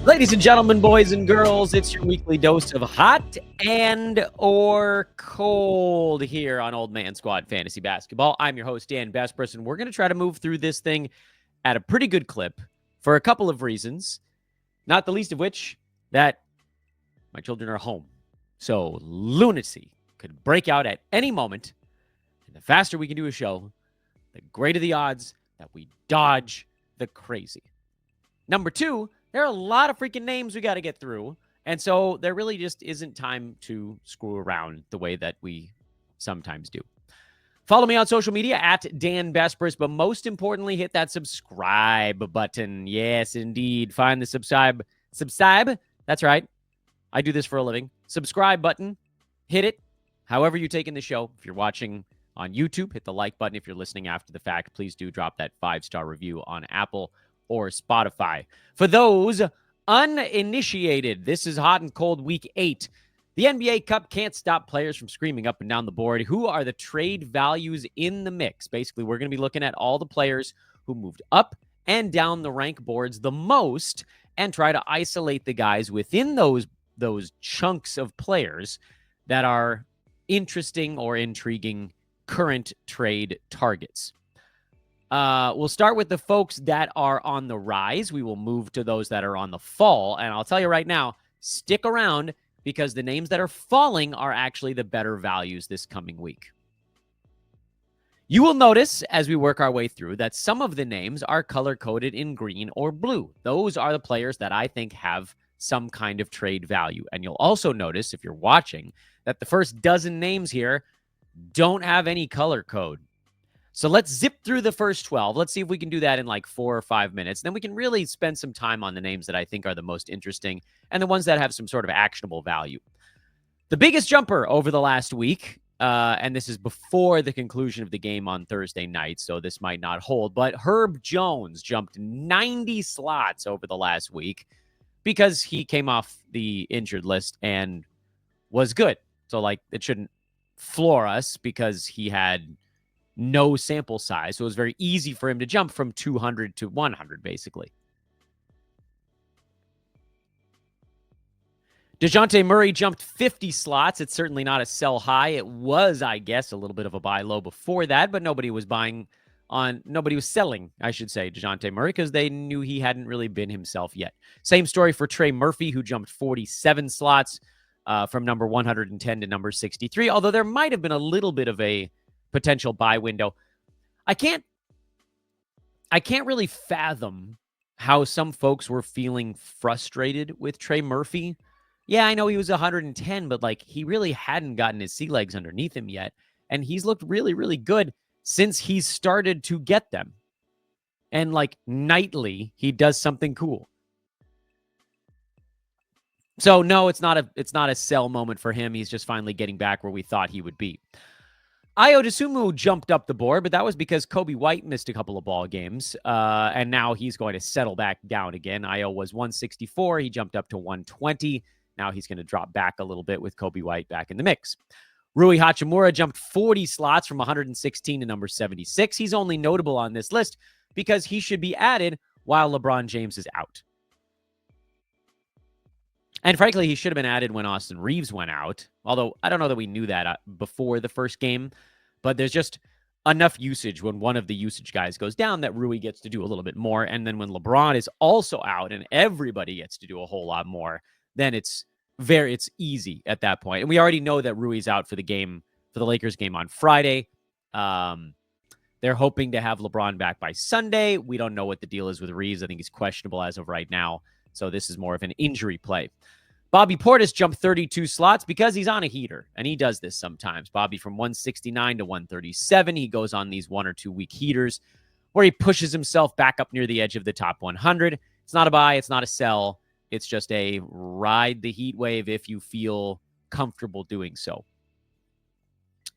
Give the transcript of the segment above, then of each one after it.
Ladies and gentlemen, boys and girls, it's your weekly dose of hot and or cold here on Old Man Squad Fantasy Basketball. I'm your host, Dan Besbris, and we're going to try to move through this thing at a pretty good clip for a couple of reasons, not the least of which that my children are home. So lunacy could break out at any moment, and the faster we can do a show, the greater the odds that we dodge the crazy. Number two, there are a lot of freaking names we got to get through. And so there really just isn't time to screw around the way that we sometimes do. Follow me on social media at Dan Besbris, but most importantly, hit that subscribe button. Yes, indeed. Find the subscribe. That's right. I do this for a living. Subscribe button. Hit it. However you're taking the show. If you're watching on YouTube, hit the like button. If you're listening after the fact, please do drop that 5-star review on Apple or Spotify. For those uninitiated, this is Hot and Cold Week 8. The NBA Cup can't stop players from screaming up and down the board. Who are the trade values in the mix? Basically, we're going to be looking at all the players who moved up and down the rank boards the most and try to isolate the guys within those chunks of players that are interesting or intriguing current trade targets. We'll start with the folks that are on the rise. We will move to those that are on the fall. And I'll tell you right now, stick around because the names that are falling are actually the better values this coming week. You will notice as we work our way through that some of the names are color-coded in green or blue. Those are the players that I think have some kind of trade value. And you'll also notice, if you're watching, that the first dozen names here don't have any color code. So let's zip through the first 12. Let's see if we can do that in like 4 or 5 minutes. Then we can really spend some time on the names that I think are the most interesting and the ones that have some sort of actionable value. The biggest jumper over the last week, and this is before the conclusion of the game on Thursday night, so this might not hold, but Herb Jones jumped 90 slots over the last week because he came off the injured list and was good. So like it shouldn't floor us because he had no sample size. So it was very easy for him to jump from 200 to 100, basically. Dejounte Murray jumped 50 slots. It's certainly not a sell high. It was, I guess, a little bit of a buy low before that, but nobody was selling, I should say, Dejounte Murray because they knew he hadn't really been himself yet. Same story for Trey Murphy, who jumped 47 slots from number 110 to number 63, although there might have been a little bit of a potential buy window. I can't really fathom how some folks were feeling frustrated with Trey Murphy. Yeah, I know he was 110, but like he really hadn't gotten his sea legs underneath him yet. And he's looked really, really good since he started to get them. And like nightly, he does something cool. So no, it's not a sell moment for him. He's just finally getting back where we thought he would be. Ayo Dosunmu jumped up the board, but that was because Kobe White missed a couple of ball games, and now he's going to settle back down again. Ayo was 164. He jumped up to 120. Now he's going to drop back a little bit with Kobe White back in the mix. Rui Hachimura jumped 40 slots from 116 to number 76. He's only notable on this list because he should be added while LeBron James is out. And frankly, he should have been added when Austin Reeves went out. Although, I don't know that we knew that before the first game. But there's just enough usage when one of the usage guys goes down that Rui gets to do a little bit more. And then when LeBron is also out and everybody gets to do a whole lot more, then it's easy at that point. And we already know that Rui's out for the Lakers game on Friday. They're hoping to have LeBron back by Sunday. We don't know what the deal is with Reeves. I think he's questionable as of right now. So this is more of an injury play. Bobby Portis jumped 32 slots because he's on a heater, and he does this sometimes. Bobby from 169 to 137. He goes on these 1 or 2 week heaters where he pushes himself back up near the edge of the top 100. It's not a buy. It's not a sell. It's just a ride the heat wave if you feel comfortable doing so.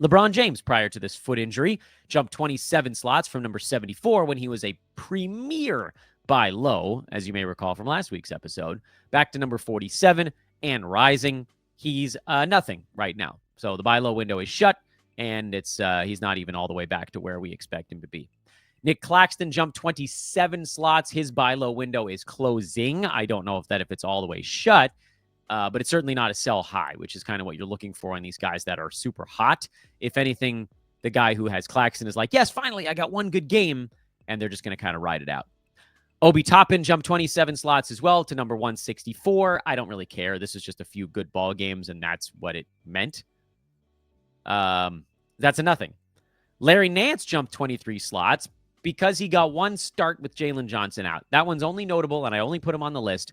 LeBron James, prior to this foot injury, jumped 27 slots from number 74 when he was a premier buy low, as you may recall from last week's episode, back to number 47 and rising. He's nothing right now. So the buy low window is shut, and it's he's not even all the way back to where we expect him to be. Nic Claxton jumped 27 slots. His buy low window is closing. I don't know if it's all the way shut, but it's certainly not a sell high, which is kind of what you're looking for in these guys that are super hot. If anything, the guy who has Claxton is like, yes, finally, I got one good game, and they're just going to kind of ride it out. Obi Toppin jumped 27 slots as well to number 164. I don't really care. This is just a few good ball games, and that's what it meant. That's a nothing. Larry Nance jumped 23 slots because he got one start with Jalen Johnson out. That one's only notable, and I only put him on the list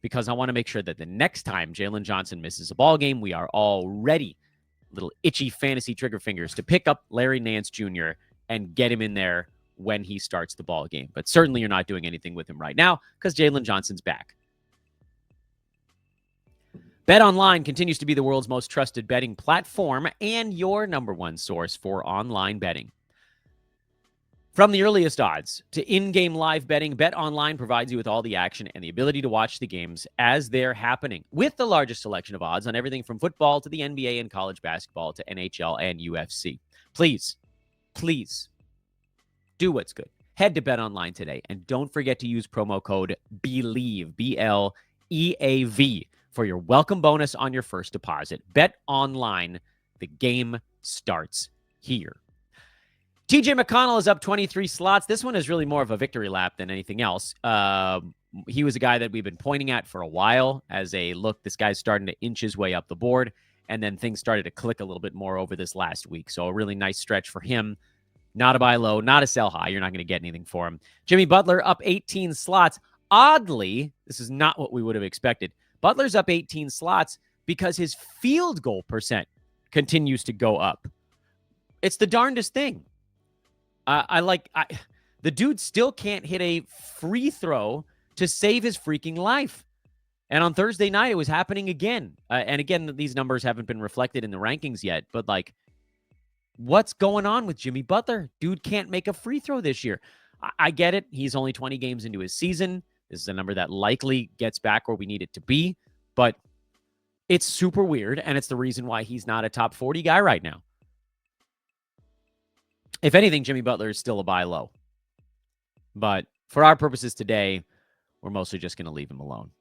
because I want to make sure that the next time Jalen Johnson misses a ball game, we are all ready, little itchy fantasy trigger fingers, to pick up Larry Nance Jr. and get him in there when he starts the ball game. But certainly you're not doing anything with him right now because Jalen Johnson's back. BetOnline continues to be the world's most trusted betting platform and your number one source for online betting. From the earliest odds to in-game live betting, BetOnline provides you with all the action and the ability to watch the games as they're happening, with the largest selection of odds on everything from football to the NBA and college basketball to NHL and UFC. Please, please do what's good. Head to BetOnline today and don't forget to use promo code BELIEVE, BLEAV, for your welcome bonus on your first deposit. BetOnline, the game starts here. TJ McConnell is up 23 slots. This one is really more of a victory lap than anything else. He was a guy that we've been pointing at for a while as a look. This guy's starting to inch his way up the board, and then things started to click a little bit more over this last week. So a really nice stretch for him. Not a buy low, not a sell high. You're not going to get anything for him. Jimmy Butler up 18 slots. Oddly, this is not what we would have expected. Butler's up 18 slots because his field goal percent continues to go up. It's the darndest thing. The dude still can't hit a free throw to save his freaking life. And on Thursday night, it was happening again. And again, these numbers haven't been reflected in the rankings yet. But, what's going on with Jimmy Butler? Dude can't make a free throw this year. I get it. He's only 20 games into his season. This is a number that likely gets back where we need it to be. But it's super weird, and it's the reason why he's not a top 40 guy right now. If anything, Jimmy Butler is still a buy low. But for our purposes today, we're mostly just going to leave him alone.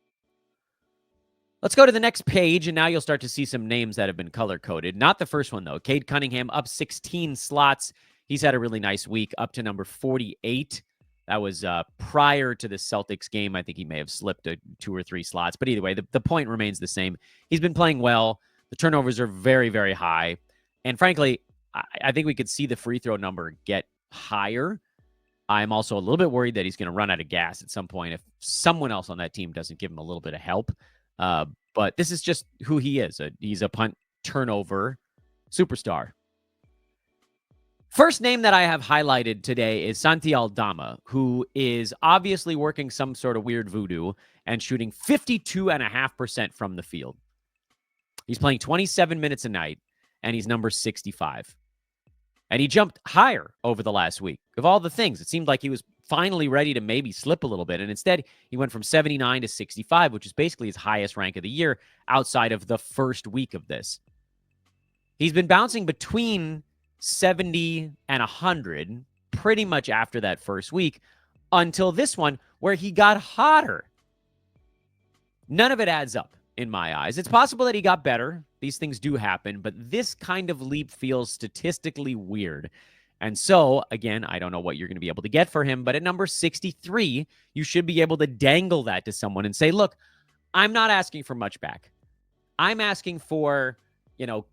Let's go to the next page, and now you'll start to see some names that have been color-coded. Not the first one, though. Cade Cunningham up 16 slots. He's had a really nice week, up to number 48. That was prior to the Celtics game. I think he may have slipped 2 or 3 slots. But either way, the point remains the same. He's been playing well. The turnovers are very, very high. And frankly, I think we could see the free throw number get higher. I'm also a little bit worried that he's going to run out of gas at some point if someone else on that team doesn't give him a little bit of help. But this is just who he is. He's a punt turnover superstar. First name that I have highlighted today is Santi Aldama, who is obviously working some sort of weird voodoo and shooting 52.5% from the field. He's playing 27 minutes a night, and he's number 65. And he jumped higher over the last week. Of all the things, it seemed like he was finally ready to maybe slip a little bit. And instead, he went from 79 to 65, which is basically his highest rank of the year outside of the first week of this. He's been bouncing between 70 and 100 pretty much after that first week until this one where he got hotter. None of it adds up in my eyes. It's possible that he got better. These things do happen, but this kind of leap feels statistically weird. And so, again, I don't know what you're going to be able to get for him, but at number 63, you should be able to dangle that to someone and say, look, I'm not asking for much back. I'm asking for,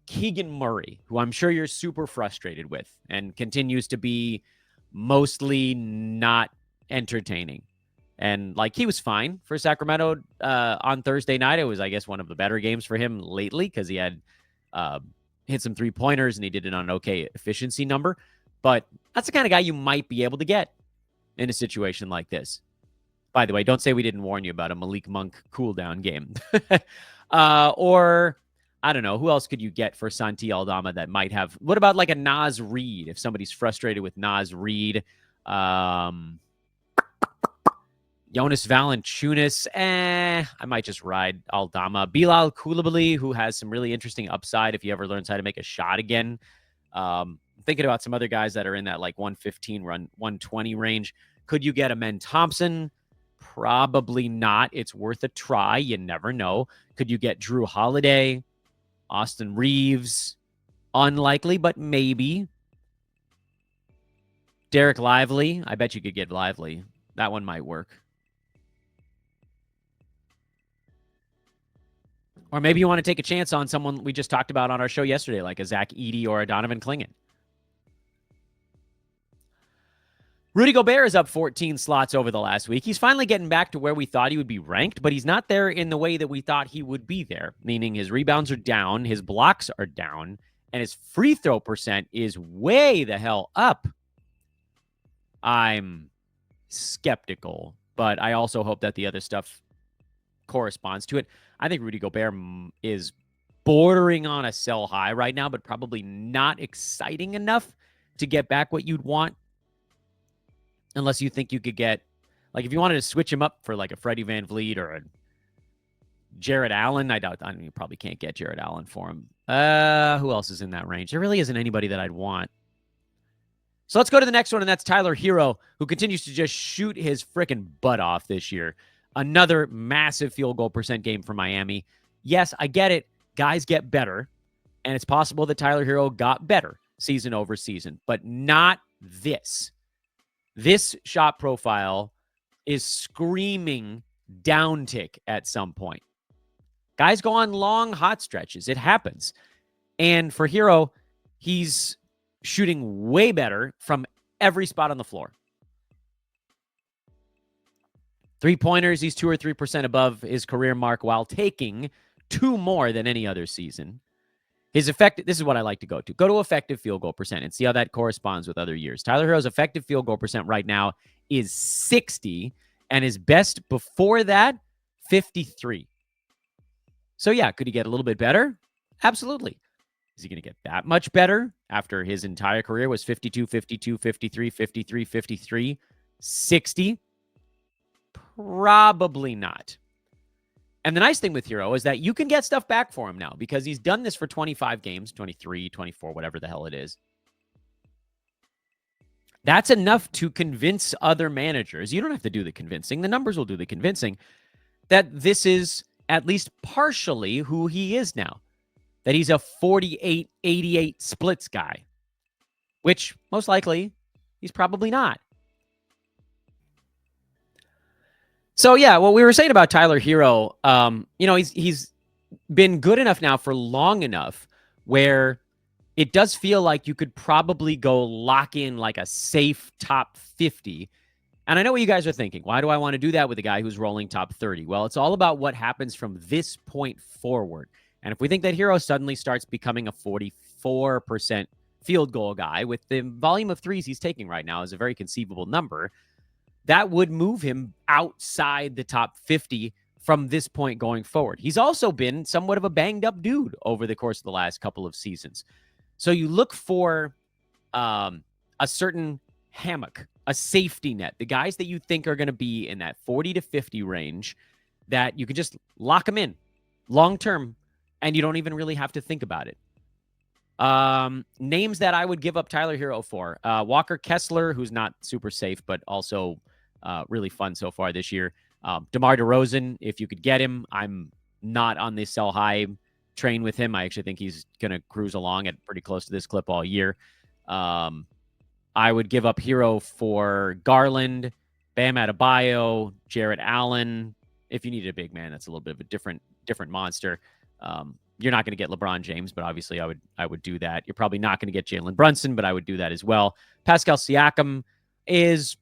Keegan Murray, who I'm sure you're super frustrated with and continues to be mostly not entertaining. And he was fine for Sacramento on Thursday night. It was, I guess, one of the better games for him lately because he had hit some 3-pointers and he did it on an okay efficiency number. But that's the kind of guy you might be able to get in a situation like this. By the way, don't say we didn't warn you about a Malik Monk cooldown game. Or, I don't know, who else could you get for Santi Aldama that might have... What about a Naz Reid, if somebody's frustrated with Naz Reid? Jonas Valanciunas, I might just ride Aldama. Bilal Coulibaly, who has some really interesting upside if he ever learns how to make a shot again. thinking about some other guys that are in that like 115 run, 120 range. Could you get a Men Thompson? Probably not. It's worth a try. You never know. Could you get Drew Holiday, Austin Reeves? Unlikely, but maybe. Derek Lively. I bet you could get Lively. That one might work. Or maybe you want to take a chance on someone we just talked about on our show yesterday, like a Zach Edey or a Donovan Clingan. Rudy Gobert is up 14 slots over the last week. He's finally getting back to where we thought he would be ranked, but he's not there in the way that we thought he would be there, meaning his rebounds are down, his blocks are down, and his free throw percent is way the hell up. I'm skeptical, but I also hope that the other stuff corresponds to it. I think Rudy Gobert is bordering on a sell high right now, but probably not exciting enough to get back what you'd want. Unless you think you could get, like, if you wanted to switch him up for like a Freddie VanVleet or a Jared Allen, I mean, you probably can't get Jared Allen for him. Who else is in that range? There really isn't anybody that I'd want. So let's go to the next one, and that's Tyler Herro, who continues to just shoot his freaking butt off this year. Another massive field goal percent game for Miami. Yes, I get it. Guys get better, and it's possible that Tyler Herro got better season over season, but not this. This shot profile is screaming downtick at some point. Guys go on long hot stretches. It happens. And for Herro, he's shooting way better from every spot on the floor. 3-pointers, he's 2 or 3% above his career mark while taking 2 more than any other season. His effective, this is what I like to go to. Go to effective field goal percent and see how that corresponds with other years. Tyler Herro's effective field goal percent right now is 60, and his best before that, 53. So yeah, could he get a little bit better? Absolutely. Is he going to get that much better after his entire career was 52, 52, 53, 53, 53, 60? Probably not. And the nice thing with Herro is that you can get stuff back for him now because he's done this for 25 games, 23, 24, whatever the hell it is. That's enough to convince other managers. You don't have to do the convincing. The numbers will do the convincing that this is at least partially who he is now. That he's a 48-88 splits guy, which most likely he's probably not. So, yeah, what we were saying about Tyler Herro, he's been good enough now for long enough where it does feel like you could probably go lock in like a safe top 50. And I know what you guys are thinking. Why do I want to do that with a guy who's rolling top 30? Well, it's all about what happens from this point forward. And if we think that Herro suddenly starts becoming a 44% field goal guy with the volume of threes he's taking right now is a very conceivable number, that would move him outside the top 50 from this point going forward. He's also been somewhat of a banged up dude over the course of the last couple of seasons. So you look for a certain hammock, a safety net, the guys that you think are going to be in that 40 to 50 range that you can just lock them in long term and you don't even really have to think about it. Names that I would give up Tyler Herro for. Walker Kessler, who's not super safe, but also really fun so far this year. DeMar DeRozan, if you could get him. I'm not on the sell high train with him. I actually think he's going to cruise along at pretty close to this clip all year. I would give up Herro for Garland, Bam Adebayo, Jarrett Allen. If you needed a big man, that's a little bit of a different monster. You're not going to get LeBron James, but obviously I would do that. You're probably not going to get Jalen Brunson, but I would do that as well. Pascal Siakam is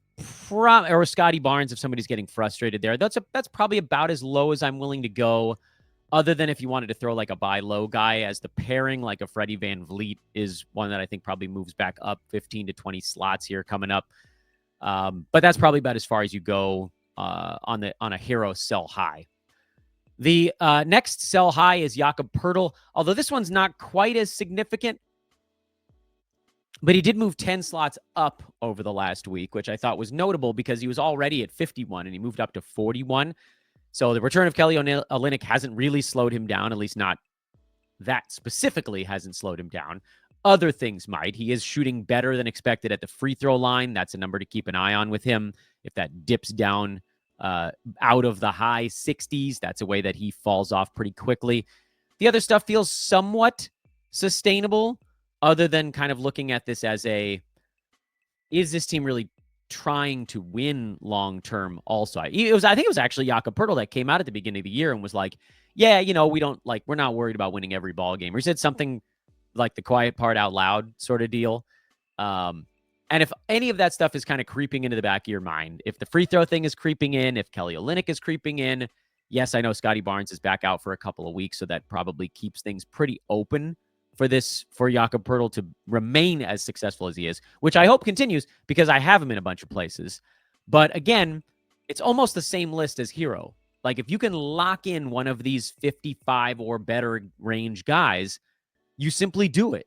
or Scotty Barnes if somebody's getting frustrated there. That's probably about as low as I'm willing to go, other than if you wanted to throw like a buy low guy as the pairing, like a Freddie VanVleet is one that I think probably moves back up 15 to 20 slots here coming up. But that's probably about as far as you go on a Herro sell high. The next sell high is Jakob Poeltl, although this one's not quite as significant. But he did move 10 slots up over the last week, which I thought was notable because he was already at 51 and he moved up to 41. So the return of Kelly Olynyk hasn't really slowed him down, at least not that specifically hasn't slowed him down. Other things might. He is shooting better than expected at the free throw line. That's a number to keep an eye on with him. If that dips down out of the high 60s, that's a way that he falls off pretty quickly. The other stuff feels somewhat sustainable, other than kind of looking at this as is this team really trying to win long term also? I think it was actually Jakob Poeltl that came out at the beginning of the year and was like, yeah, we're not worried about winning every ball game. Or he said something like the quiet part out loud sort of deal. And if any of that stuff is kind of creeping into the back of your mind, if the free throw thing is creeping in, if Kelly Olynyk is creeping in, yes, I know Scotty Barnes is back out for a couple of weeks, so that probably keeps things pretty open for Jakob Poeltl to remain as successful as he is, which I hope continues because I have him in a bunch of places. But again, it's almost the same list as Herro. Like if you can lock in one of these 55 or better range guys, you simply do it.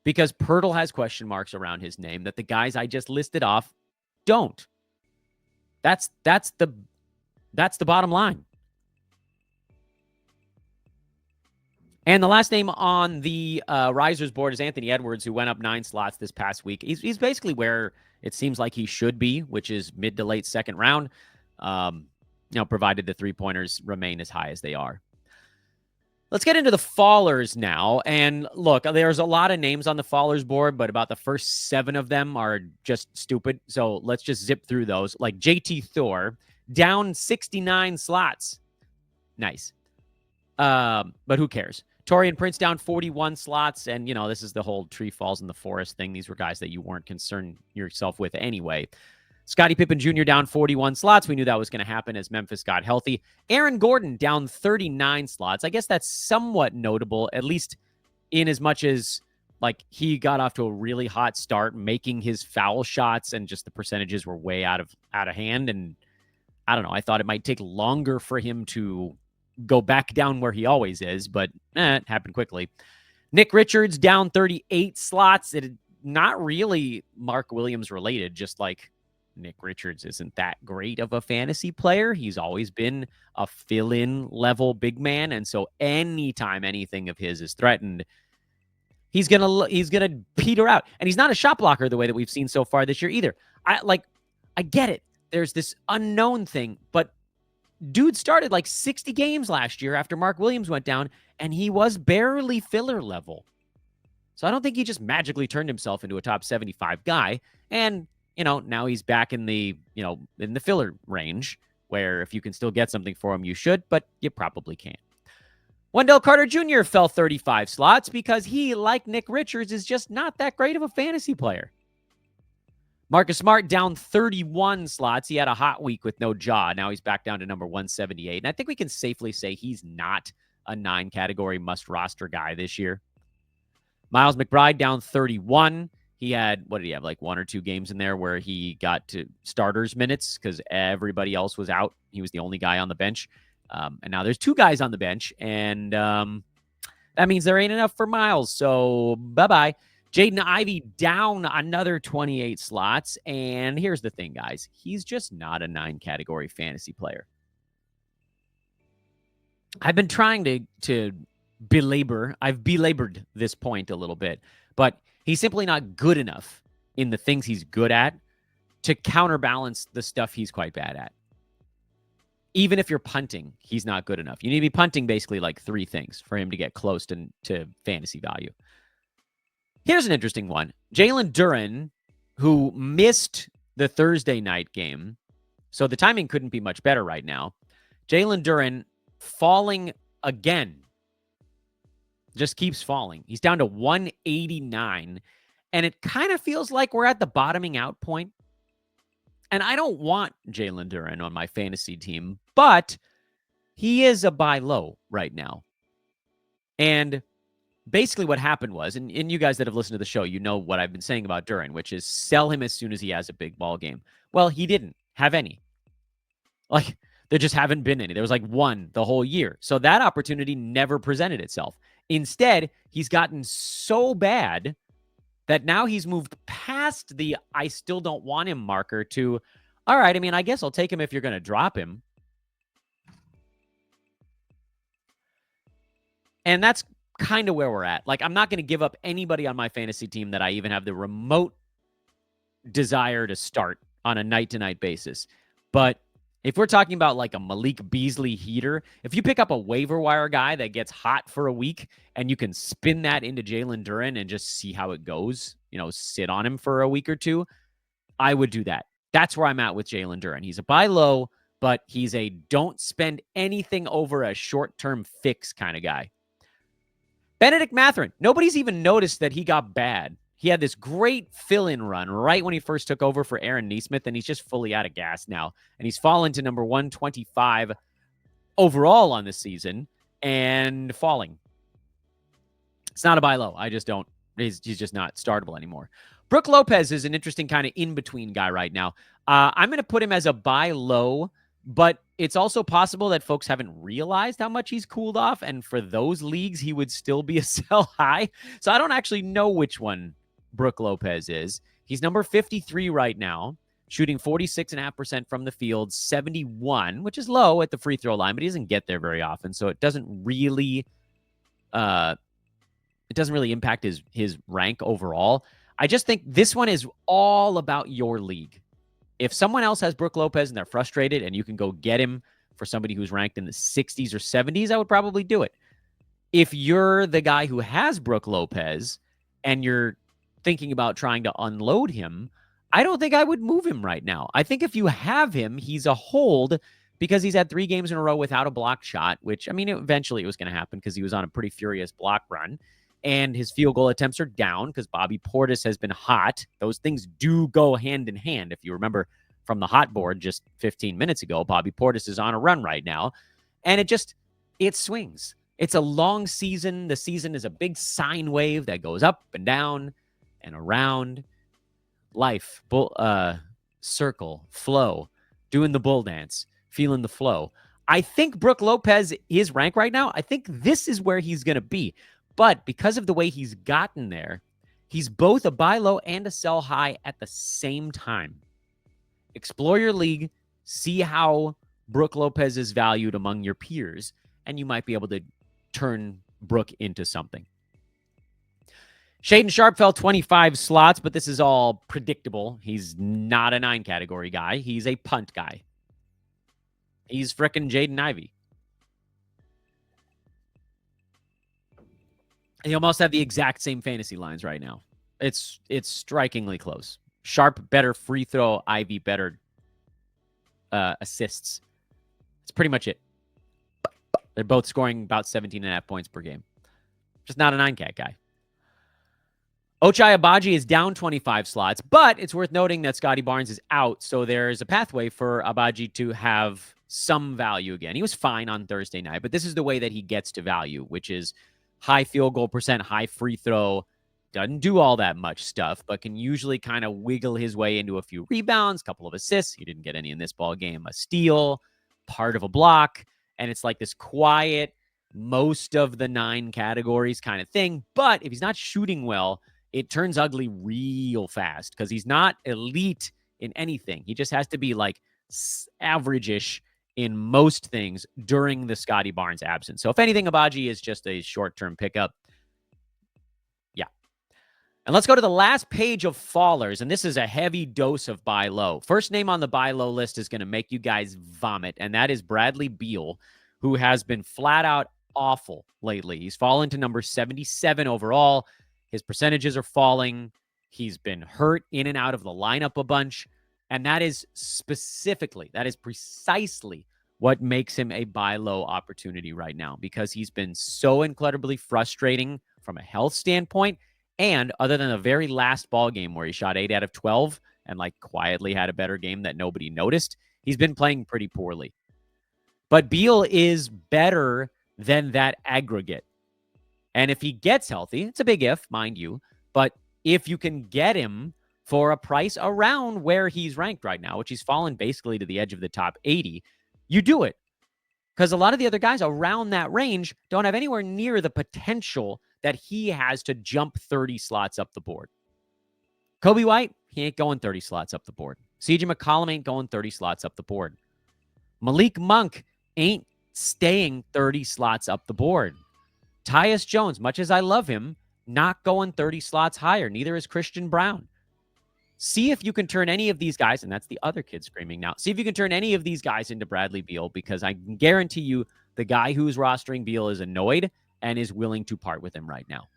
Because Poeltl has question marks around his name that the guys I just listed off don't. That's the bottom line. And the last name on the risers board is Anthony Edwards, who went up 9 slots this past week. He's basically where it seems like he should be, which is mid to late second round, provided the three-pointers remain as high as they are. Let's get into the fallers now. And look, there's a lot of names on the fallers board, but about the first 7 of them are just stupid. So let's just zip through those. Like JT Thor, down 69 slots. Nice. But who cares? Taurean Prince down 41 slots. And, this is the whole tree falls in the forest thing. These were guys that you weren't concerned yourself with anyway. Scotty Pippen Jr. down 41 slots. We knew that was going to happen as Memphis got healthy. Aaron Gordon down 39 slots. I guess that's somewhat notable, at least in as much as like he got off to a really hot start, making his foul shots, and just the percentages were way out of hand. And I don't know. I thought it might take longer for him to go back down where he always is, but it happened quickly. Nick Richards down 38 slots. It not really Mark Williams related, just like Nick Richards isn't that great of a fantasy player. He's always been a fill-in level big man, and so anytime anything of his is threatened, he's gonna peter out. And he's not a shot blocker the way that we've seen so far this year either. I get it. There's this unknown thing, but dude started like 60 games last year after Mark Williams went down, and he was barely filler level. So I don't think he just magically turned himself into a top 75 guy. And now he's back in the filler range where if you can still get something for him, you should, but you probably can't. Wendell Carter Jr. fell 35 slots because he, like Nick Richards, is just not that great of a fantasy player. Marcus Smart down 31 slots. He had a hot week with no jaw. Now he's back down to number 178. And I think we can safely say he's not a 9-category must-roster guy this year. Miles McBride down 31. He had, what did he have, like 1 or 2 games in there where he got to starters minutes because everybody else was out. He was the only guy on the bench. And now there's 2 guys on the bench, and that means there ain't enough for Miles. So bye-bye. Jaden Ivey down another 28 slots. And here's the thing, guys. He's just not a 9-category fantasy player. I've been trying to belabored this point a little bit, but he's simply not good enough in the things he's good at to counterbalance the stuff he's quite bad at. Even if you're punting, he's not good enough. You need to be punting basically like 3 things for him to get close to fantasy value. Here's an interesting one. Jalen Duren, who missed the Thursday night game, so the timing couldn't be much better right now. Jalen Duren falling again. Just keeps falling. He's down to 189, and it kind of feels like we're at the bottoming out point. And I don't want Jalen Duren on my fantasy team, but he is a buy low right now. And basically what happened was, and you guys that have listened to the show, you know what I've been saying about Duren, which is sell him as soon as he has a big ball game. Well, he didn't have any. Like, there just haven't been any. There was like 1 the whole year. So that opportunity never presented itself. Instead, he's gotten so bad that now he's moved past the I still don't want him marker to, all right, I mean, I guess I'll take him if you're going to drop him. And that's kind of where we're at. Like, I'm not going to give up anybody on my fantasy team that I even have the remote desire to start on a night-to-night basis. But if we're talking about like a Malik Beasley heater, if you pick up a waiver wire guy that gets hot for a week and you can spin that into Jalen Duren and just see how it goes, sit on him for a week or two, I would do that. That's where I'm at with Jalen Duren. He's a buy low, but he's a don't spend anything over a short-term fix kind of guy. Bennedict Mathurin. Nobody's even noticed that he got bad. He had this great fill-in run right when he first took over for Aaron Nesmith, and he's just fully out of gas now. And he's fallen to number 125 overall on this season and falling. It's not a buy low. I just don't. He's just not startable anymore. Brook Lopez is an interesting kind of in-between guy right now. I'm going to put him as a buy low, but it's also possible that folks haven't realized how much he's cooled off, and for those leagues, he would still be a sell high. So I don't actually know which one Brook Lopez is. He's number 53 right now, shooting 46.5% from the field, 71, which is low at the free throw line, but he doesn't get there very often, so it doesn't really impact his rank overall. I just think this one is all about your league. If someone else has Brook Lopez and they're frustrated and you can go get him for somebody who's ranked in the 60s or 70s, I would probably do it. If you're the guy who has Brook Lopez and you're thinking about trying to unload him, I don't think I would move him right now. I think if you have him, he's a hold because he's had 3 games in a row without a blocked shot, which, eventually it was going to happen because he was on a pretty furious block run. And his field goal attempts are down because Bobby Portis has been hot. Those things do go hand in hand. If you remember from the hot board just 15 minutes ago, Bobby Portis is on a run right now. And it swings. It's a long season. The season is a big sine wave that goes up and down and around. Life, circle, flow, doing the bull dance, feeling the flow. I think Brook Lopez, his rank right now, I think this is where he's going to be. But because of the way he's gotten there, he's both a buy low and a sell high at the same time. Explore your league, see how Brook Lopez is valued among your peers, and you might be able to turn Brook into something. Shaedon Sharpe fell 25 slots, but this is all predictable. He's not a 9 category guy. He's a punt guy. He's frickin' Jaden Ivey. He almost have the exact same fantasy lines right now. It's strikingly close. Sharpe, better free throw. Ivey, better assists. That's pretty much it. They're both scoring about 17.5 points per game. Just not a 9-cat guy. Ochai Agbaji is down 25 slots, but it's worth noting that Scotty Barnes is out, so there's a pathway for Agbaji to have some value again. He was fine on Thursday night, but this is the way that he gets to value, which is high field goal percent, high free throw, doesn't do all that much stuff, but can usually kind of wiggle his way into a few rebounds, couple of assists. He didn't get any in this ball game. A steal, part of a block, and it's like this quiet, most of the 9 categories kind of thing. But if he's not shooting well, it turns ugly real fast because he's not elite in anything. He just has to be like average-ish in most things during the Scotty Barnes absence. So if anything, Agbaji is just a short-term pickup. Yeah. And let's go to the last page of fallers, and this is a heavy dose of buy low. First name on the buy low list is going to make you guys vomit, and that is Bradley Beal, who has been flat out awful lately. He's fallen to number 77 overall. His percentages are falling. He's been hurt in and out of the lineup a bunch. And that is precisely what makes him a buy low opportunity right now, because he's been so incredibly frustrating from a health standpoint. And other than the very last ball game where he shot 8 out of 12 and like quietly had a better game that nobody noticed, he's been playing pretty poorly. But Beal is better than that aggregate. And if he gets healthy, it's a big if, mind you, but if you can get him for a price around where he's ranked right now, which he's fallen basically to the edge of the top 80, you do it. Because a lot of the other guys around that range don't have anywhere near the potential that he has to jump 30 slots up the board. Kobe White, he ain't going 30 slots up the board. CJ McCollum ain't going 30 slots up the board. Malik Monk ain't staying 30 slots up the board. Tyus Jones, much as I love him, not going 30 slots higher. Neither is Christian Braun. See if you can turn any of these guys, and that's the other kid screaming now. See if you can turn any of these guys into Bradley Beal, because I can guarantee you the guy who's rostering Beal is annoyed and is willing to part with him right now.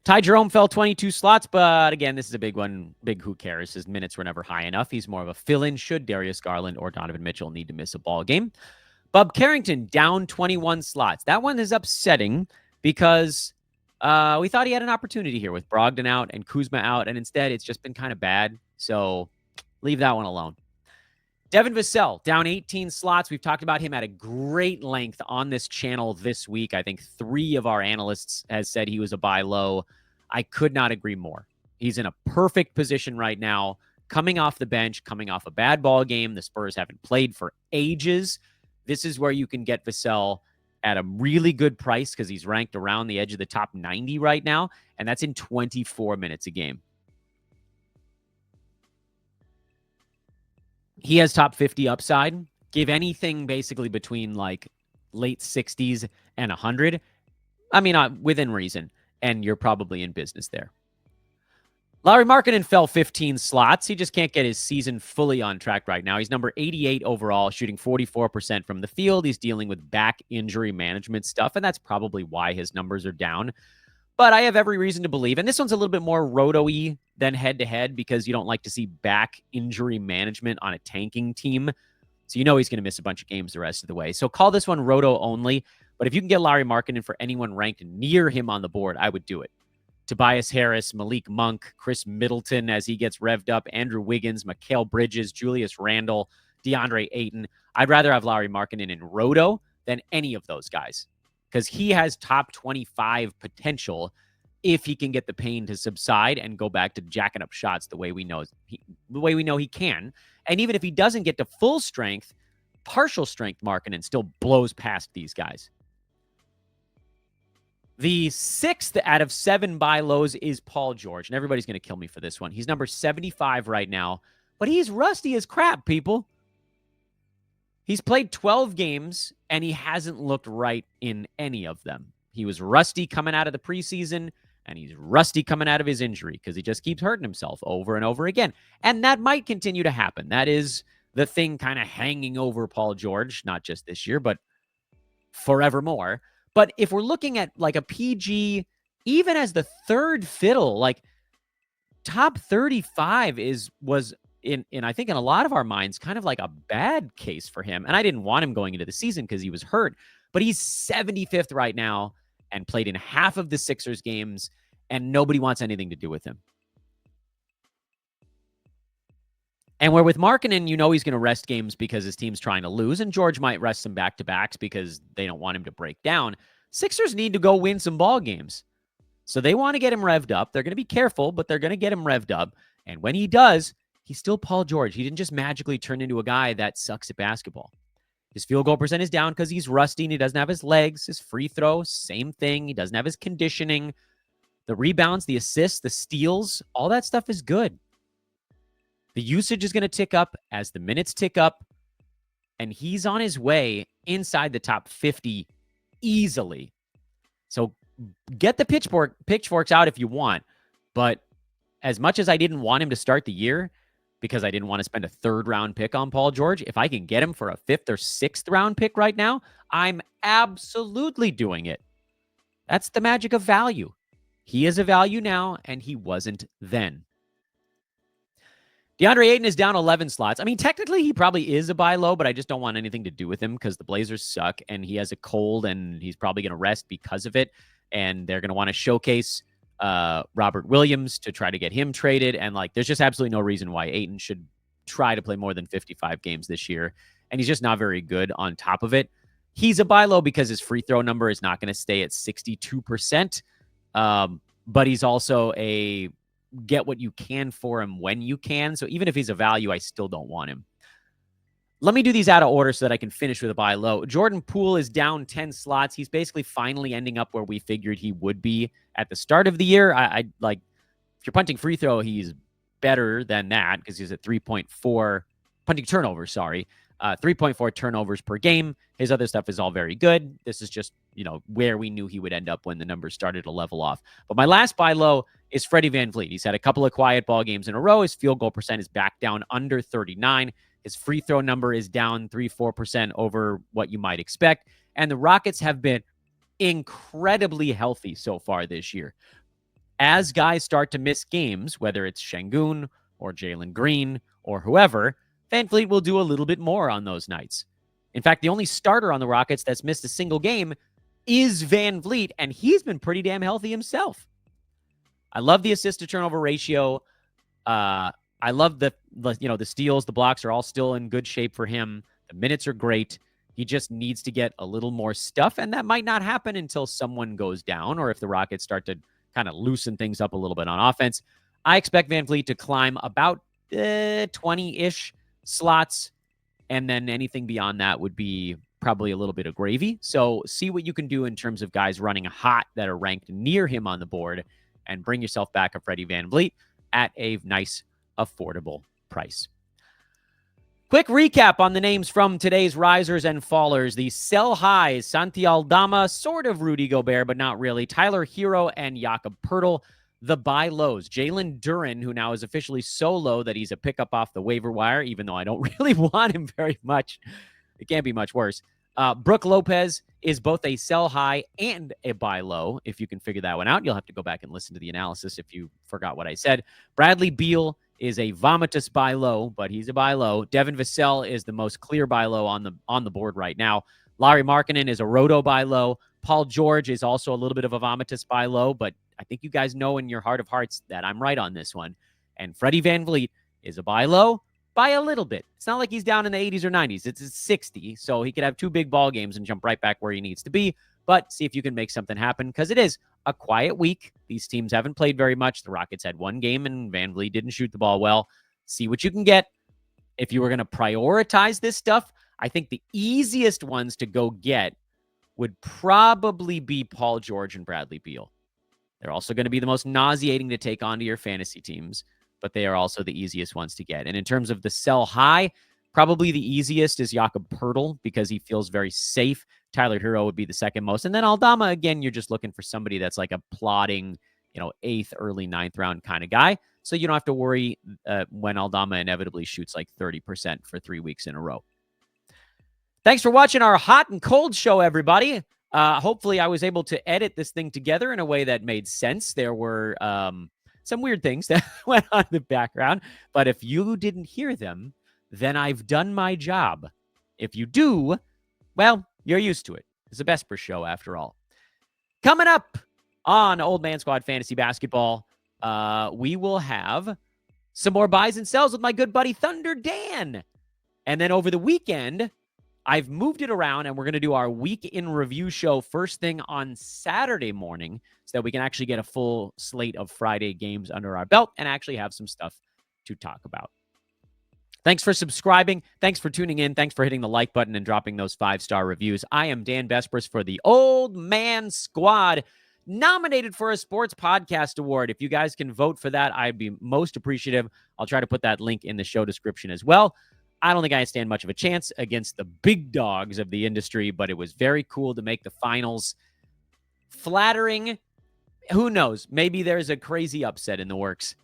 Ty Jerome fell 22 slots, but again, this is a big one. Big who cares? His minutes were never high enough. He's more of a fill-in should Darius Garland or Donovan Mitchell need to miss a ball game. Bub Carrington down 21 slots. That one is upsetting because we thought he had an opportunity here with Brogdon out and Kuzma out, and instead it's just been kind of bad. So leave that one alone. Devin Vassell down 18 slots. We've talked about him at a great length on this channel this week. I think 3 of our analysts has said he was a buy low. I could not agree more. He's in a perfect position right now, coming off the bench, coming off a bad ball game. The Spurs haven't played for ages. This is where you can get Vassell at a really good price because he's ranked around the edge of the top 90 right now, and that's in 24 minutes a game. He has top 50 upside. Give anything basically between like late 60s and 100. I mean, within reason, and you're probably in business there. Lauri Markkanen fell 15 slots. He just can't get his season fully on track right now. He's number 88 overall, shooting 44% from the field. He's dealing with back injury management stuff, and that's probably why his numbers are down. But I have every reason to believe, and this one's a little bit more roto-y than head-to-head because you don't like to see back injury management on a tanking team. So you know he's going to miss a bunch of games the rest of the way. So call this one roto only. But if you can get Lauri Markkanen for anyone ranked near him on the board, I would do it. Tobias Harris, Malik Monk, Chris Middleton as he gets revved up, Andrew Wiggins, Mikal Bridges, Julius Randle, DeAndre Ayton. I'd rather have Lauri Markkanen in roto than any of those guys because he has top 25 potential if he can get the pain to subside and go back to jacking up shots the way we know he can. And even if he doesn't get to full strength, partial strength Markkanen still blows past these guys. The 6th out of 7 buy lows is Paul George, and everybody's going to kill me for this one. He's number 75 right now, but he's rusty as crap, people. He's played 12 games, and he hasn't looked right in any of them. He was rusty coming out of the preseason, and he's rusty coming out of his injury because he just keeps hurting himself over and over again. And that might continue to happen. That is the thing kind of hanging over Paul George, not just this year, but forevermore. But if we're looking at like a PG, even as the third fiddle, like top 35 was in I think in a lot of our minds kind of like a bad case for him. And I didn't want him going into the season because he was hurt, but he's 75th right now and played in half of the Sixers games, and nobody wants anything to do with him. And where with Markkanen, you know he's going to rest games because his team's trying to lose, and George might rest some back-to-backs because they don't want him to break down. Sixers need to go win some ball games. So they want to get him revved up. They're going to be careful, but they're going to get him revved up. And when he does, he's still Paul George. He didn't just magically turn into a guy that sucks at basketball. His field goal percent is down because he's rusty and he doesn't have his legs. His free throw, same thing. He doesn't have his conditioning. The rebounds, the assists, the steals, all that stuff is good. The usage is going to tick up as the minutes tick up, and he's on his way inside the top 50 easily. So get the pitchforks out if you want, but as much as I didn't want him to start the year because I didn't want to spend a 3rd-round pick on Paul George, if I can get him for a 5th or 6th-round pick right now, I'm absolutely doing it. That's the magic of value. He is a value now, and he wasn't then. DeAndre Ayton is down 11 slots. I mean, technically, he probably is a buy low, but I just don't want anything to do with him because the Blazers suck, and he has a cold, and he's probably going to rest because of it. And they're going to want to showcase Robert Williams to try to get him traded. And, like, there's just absolutely no reason why Ayton should try to play more than 55 games this year. And he's just not very good on top of it. He's a buy low because his free throw number is not going to stay at 62%. But he's also a get what you can for him when you can. So even if he's a value, I still don't want him. Let me do these out of order so that I can finish with a buy low. Jordan Poole is down 10 slots. He's basically finally ending up where we figured he would be at the start of the year. I like, if you're punting free throw, he's better than that because he's at 3.4 punting turnover. Sorry. 3.4 turnovers per game. His other stuff is all very good. This is just, where we knew he would end up when the numbers started to level off. But my last buy low is Freddie VanVleet. He's had a couple of quiet ball games in a row. His field goal percent is back down under 39. His free throw number is down 3-4% over what you might expect. And the Rockets have been incredibly healthy so far this year. As guys start to miss games, whether it's Şengün or Jalen Green or whoever, VanVleet will do a little bit more on those nights. In fact, the only starter on the Rockets that's missed a single game is VanVleet, and he's been pretty damn healthy himself. I love the assist to turnover ratio. I love the steals, the blocks are all still in good shape for him. The minutes are great. He just needs to get a little more stuff, and that might not happen until someone goes down or if the Rockets start to kind of loosen things up a little bit on offense. I expect VanVleet to climb about 20-ish slots, and then anything beyond that would be probably a little bit of gravy. So see what you can do in terms of guys running hot that are ranked near him on the board, and bring yourself back a Freddie VanVleet at a nice, affordable price. Quick recap on the names from today's risers and fallers. The sell highs: Santi Aldama, sort of Rudy Gobert, but not really. Tyler Herro and Jakob Poeltl. The buy lows: Jalen Duren, who now is officially so low that he's a pickup off the waiver wire, even though I don't really want him very much. It can't be much worse. Brook Lopez is both a sell high and a buy low. If you can figure that one out, you'll have to go back and listen to the analysis if you forgot what I said. Bradley Beal is a vomitous buy low, but he's a buy low. Devin Vassell is the most clear buy low on the board right now. Lauri Markkanen is a roto buy low. Paul George is also a little bit of a vomitous buy low, but I think you guys know in your heart of hearts that I'm right on this one. And Freddie VanVleet is a buy low by a little bit. It's not like he's down in the 80s or 90s. It's 60, so he could have 2 big ball games and jump right back where he needs to be. But see if you can make something happen, because it is a quiet week. These teams haven't played very much. The Rockets had 1 game, and VanVleet didn't shoot the ball well. See what you can get. If you were going to prioritize this stuff, I think the easiest ones to go get would probably be Paul George and Bradley Beal. They're also going to be the most nauseating to take onto your fantasy teams, but they are also the easiest ones to get. And in terms of the sell high, probably the easiest is Jakob Poeltl, because he feels very safe. Tyler Herro would be the second most. And then Aldama, again, you're just looking for somebody that's like a plodding, 8th, early 9th round kind of guy. So you don't have to worry when Aldama inevitably shoots like 30% for 3 weeks in a row. Thanks for watching our hot and cold show, everybody. Hopefully I was able to edit this thing together in a way that made sense. There were some weird things that went on in the background, but if you didn't hear them, then I've done my job. If you do, well, you're used to it. It's a Vesper show after all. Coming up on Old Man Squad Fantasy Basketball, we will have some more buys and sells with my good buddy Thunder Dan. And then over the weekend, I've moved it around, and we're going to do our week in review show first thing on Saturday morning so that we can actually get a full slate of Friday games under our belt and actually have some stuff to talk about. Thanks for subscribing. Thanks for tuning in. Thanks for hitting the like button and dropping those 5-star reviews. I am Dan Vespers for the Old Man Squad, nominated for a Sports Podcast Award. If you guys can vote for that, I'd be most appreciative. I'll try to put that link in the show description as well. I don't think I stand much of a chance against the big dogs of the industry, but it was very cool to make the finals. Flattering. Who knows? Maybe there's a crazy upset in the works.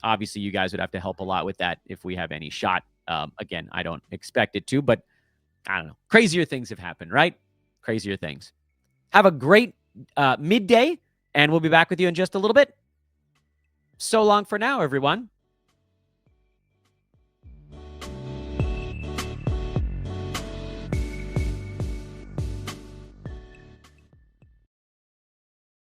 Obviously, you guys would have to help a lot with that if we have any shot. Again, I don't expect it to, but I don't know. Crazier things have happened, right? Crazier things. Have a great midday, and we'll be back with you in just a little bit. So long for now, everyone.